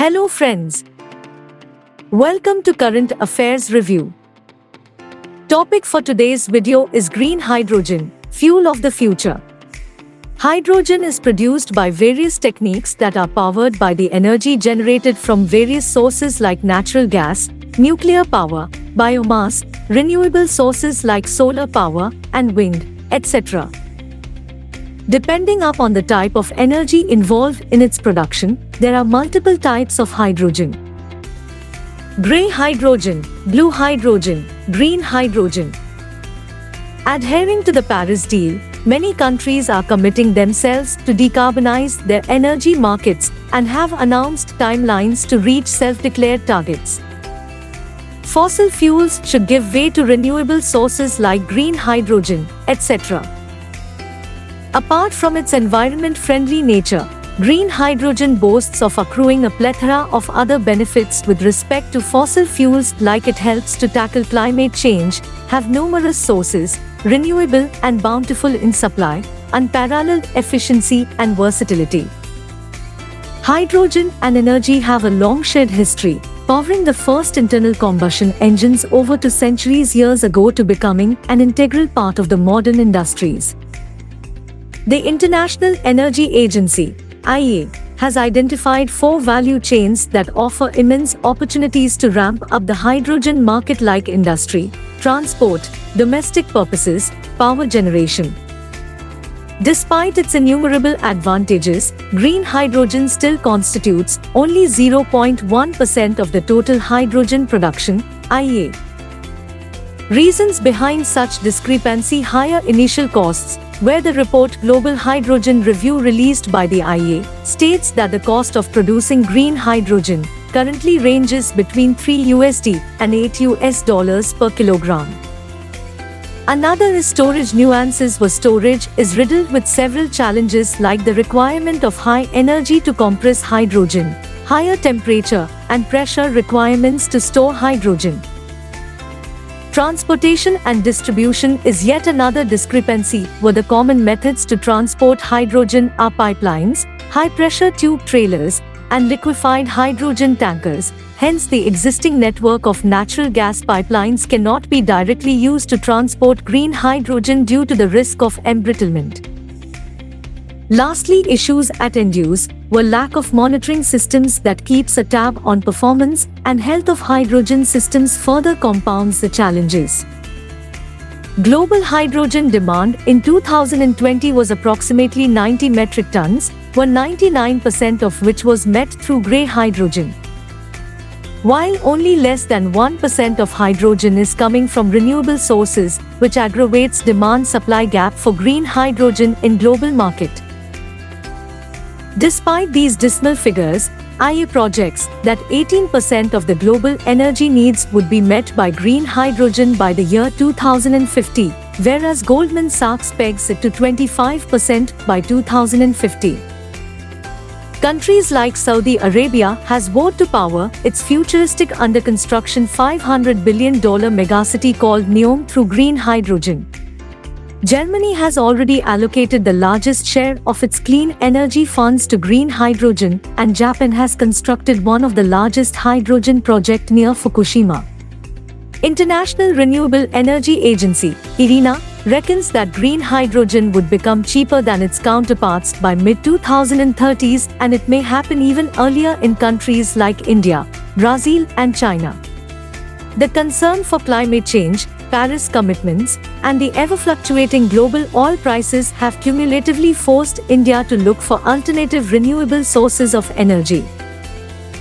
Hello friends. Welcome to Current Affairs Review. Topic for today's video is green hydrogen, fuel of the future. Hydrogen is produced by various techniques that are powered by the energy generated from various sources like natural gas, nuclear power, biomass, renewable sources like solar power and wind, etc. Depending upon the type of energy involved in its production, there are multiple types of hydrogen. Grey hydrogen, blue hydrogen, green hydrogen. Adhering to the Paris deal, many countries are committing themselves to decarbonize their energy markets and have announced timelines to reach self-declared targets. Fossil fuels should give way to renewable sources like green hydrogen, etc. Apart from its environment-friendly nature, green hydrogen boasts of accruing a plethora of other benefits with respect to fossil fuels, like it helps to tackle climate change, have numerous sources, renewable and bountiful in supply, unparalleled efficiency and versatility. Hydrogen and energy have a long shared history, powering the first internal combustion engines over 2 centuries years ago to becoming an integral part of the modern industries. The International Energy Agency, IEA, has identified 4 value chains that offer immense opportunities to ramp up the hydrogen market, like industry, transport, domestic purposes, power generation. Despite its innumerable advantages, green hydrogen still constitutes only 0.1% of the total hydrogen production, IEA. Reasons behind such discrepancy: higher initial costs, where the report Global Hydrogen Review released by the IEA states that the cost of producing green hydrogen currently ranges between $3 and $8 per kilogram. Another is storage nuances, where storage is riddled with several challenges, like the requirement of high energy to compress hydrogen, higher temperature and pressure requirements to store hydrogen. Transportation and distribution is yet another discrepancy, where the common methods to transport hydrogen are pipelines, high-pressure tube trailers, and liquefied hydrogen tankers. Hence, the existing network of natural gas pipelines cannot be directly used to transport green hydrogen due to the risk of embrittlement. Lastly, issues at end use were lack of monitoring systems that keeps a tab on performance and health of hydrogen systems further compounds the challenges. Global hydrogen demand in 2020 was approximately 90 metric tons, where 99% of which was met through grey hydrogen. While only less than 1% of hydrogen is coming from renewable sources, which aggravates demand-supply gap for green hydrogen in global market. Despite these dismal figures, IEA projects that 18% of the global energy needs would be met by green hydrogen by the year 2050, whereas Goldman Sachs pegs it to 25% by 2050. Countries like Saudi Arabia has vowed to power its futuristic under-construction $500 billion megacity called NEOM through green hydrogen. Germany has already allocated the largest share of its clean energy funds to green hydrogen, and Japan has constructed one of the largest hydrogen projects near Fukushima. International Renewable Energy Agency, IRENA, reckons that green hydrogen would become cheaper than its counterparts by mid-2030s, and it may happen even earlier in countries like India, Brazil and China. The concern for climate change, Paris commitments, and the ever-fluctuating global oil prices have cumulatively forced India to look for alternative renewable sources of energy.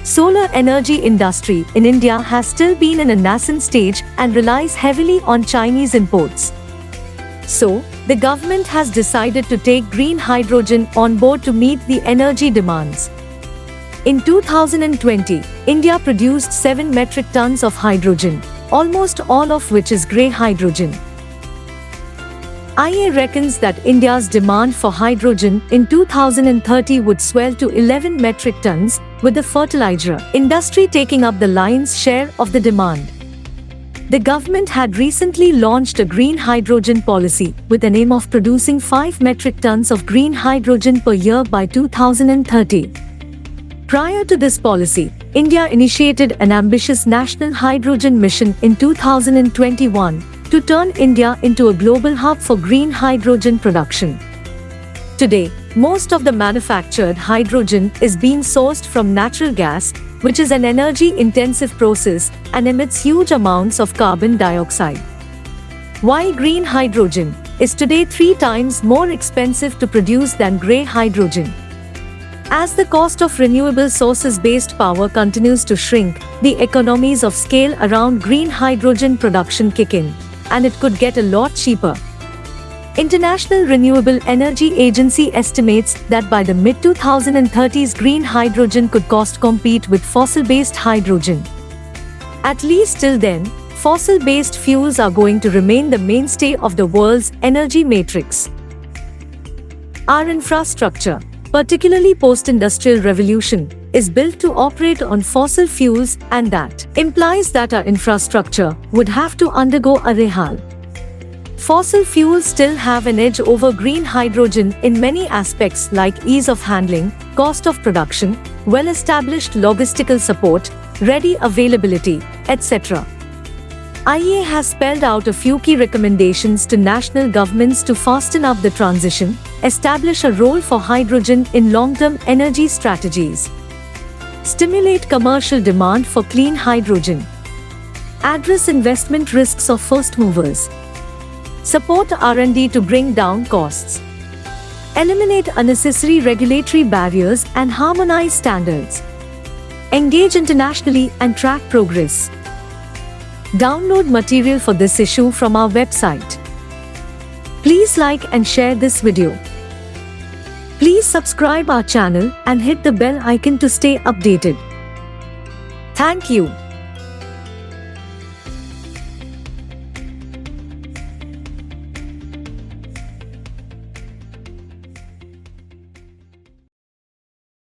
Solar energy industry in India has still been in a nascent stage and relies heavily on Chinese imports. So, the government has decided to take green hydrogen on board to meet the energy demands. In 2020, India produced 7 metric tons of hydrogen, almost all of which is grey hydrogen. IEA reckons that India's demand for hydrogen in 2030 would swell to 11 metric tons, with the fertilizer industry taking up the lion's share of the demand. The government had recently launched a green hydrogen policy with an aim of producing 5 metric tons of green hydrogen per year by 2030. Prior to this policy, India initiated an ambitious national hydrogen mission in 2021 to turn India into a global hub for green hydrogen production. Today, most of the manufactured hydrogen is being sourced from natural gas, which is an energy-intensive process and emits huge amounts of carbon dioxide. While green hydrogen is today 3 times more expensive to produce than grey hydrogen. As the cost of renewable sources-based power continues to shrink, the economies of scale around green hydrogen production kick in, and it could get a lot cheaper. International Renewable Energy Agency estimates that by the mid-2030s green hydrogen could cost compete with fossil-based hydrogen. At least till then, fossil-based fuels are going to remain the mainstay of the world's energy matrix. Our infrastructure, particularly post-industrial revolution, is built to operate on fossil fuels, and that implies that our infrastructure would have to undergo a overhaul. Fossil fuels still have an edge over green hydrogen in many aspects like ease of handling, cost of production, well-established logistical support, ready availability, etc. IEA has spelled out a few key recommendations to national governments to fasten up the transition, establish a role for hydrogen in long-term energy strategies, stimulate commercial demand for clean hydrogen, address investment risks of first movers, support R&D to bring down costs, eliminate unnecessary regulatory barriers and harmonize standards, engage internationally and track progress. Download material for this issue from our website. Please like and share this video. Please subscribe our channel and hit the bell icon to stay updated. Thank you.